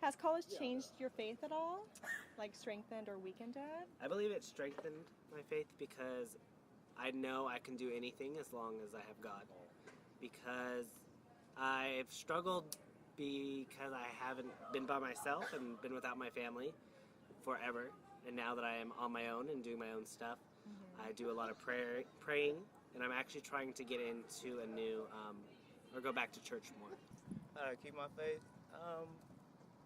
Has college changed your faith at all? Like strengthened or weakened it? I believe it strengthened my faith because I know I can do anything as long as I have God. Because I've struggled because I haven't been by myself and been without my family forever. And now that I am on my own and doing my own stuff, I do a lot of praying, and I'm actually trying to get into a new, or go back to church more. How to keep my faith?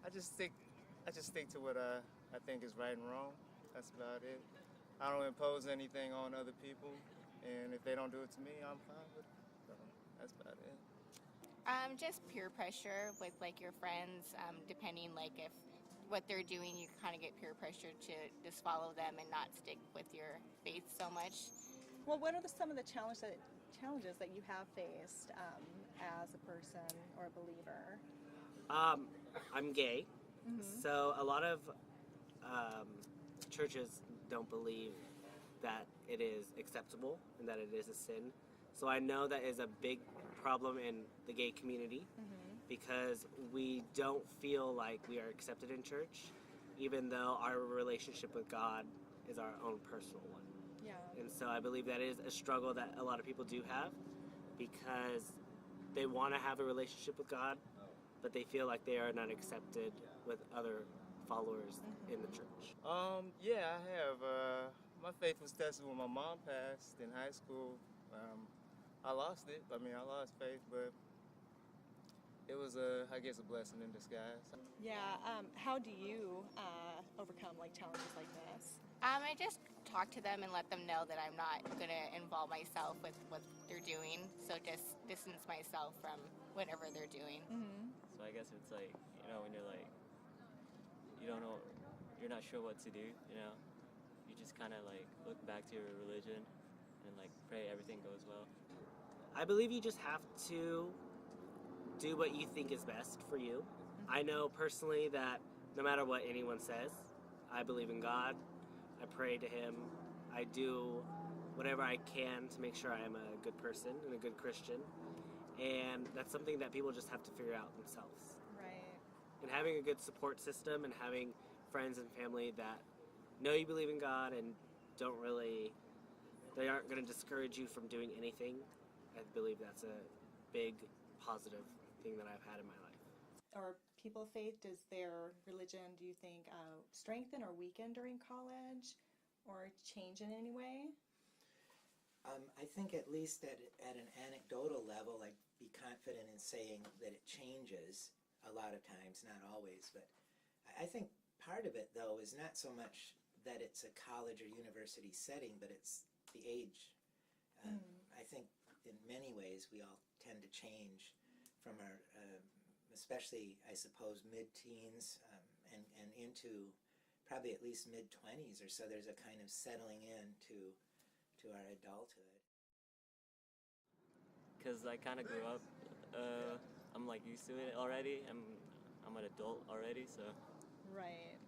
I just stick to what I think is right and wrong. That's about it. I don't impose anything on other people, and if they don't do it to me, I'm fine with it. So that's about it. Just peer pressure with like your friends, depending like if what they're doing, you kind of get peer pressure to just follow them and not stick with your faith so much. Well, what are some of the challenges that you have faced as a person or a believer? I'm gay, so a lot of churches don't believe that it is acceptable and that it is a sin. So I know that is a big problem in the gay community because we don't feel like we are accepted in church, even though our relationship with God is our own personal one. Yeah. And so I believe that is a struggle that a lot of people do have because they want to have a relationship with God, but they feel like they are not accepted with other followers in the church. Yeah, I have. My faith was tested when my mom passed in high school. I lost it. I lost faith, but it was I guess, a blessing in disguise. Yeah. How do you overcome like challenges like this? I just talk to them and let them know that I'm not going to involve myself with what they're doing, so just distance myself from whatever they're doing. So I guess it's like, when you're like, you don't know, you're not sure what to do, you just kind of like look back to your religion and like pray everything goes well. I believe you just have to do what you think is best for you. I know personally that no matter what anyone says, I believe in God. I pray to Him. I do whatever I can to make sure I am a good person and a good Christian. And that's something that people just have to figure out themselves. Right. And having a good support system and having friends and family that know you believe in God and they aren't going to discourage you from doing anything, I believe that's a big positive thing that I've had in my life. Are people of faith, does their religion, do you think, strengthen or weaken during college or change in any way? I think at least at an anecdotal level, I'd be confident in saying that it changes a lot of times, not always. But I think part of it, though, is not so much that it's a college or university setting, but it's the age. I think in many ways we all tend to change from our, especially, I suppose, mid-teens and into probably at least mid-20s or so. There's a kind of settling in to our adulthood. Because I kind of grew up, I'm like used to it already. I'm an adult already, so. Right.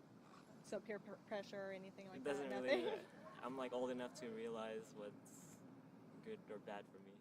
So peer pressure or anything like It that? doesn't really, I'm like old enough to realize what's good or bad for me.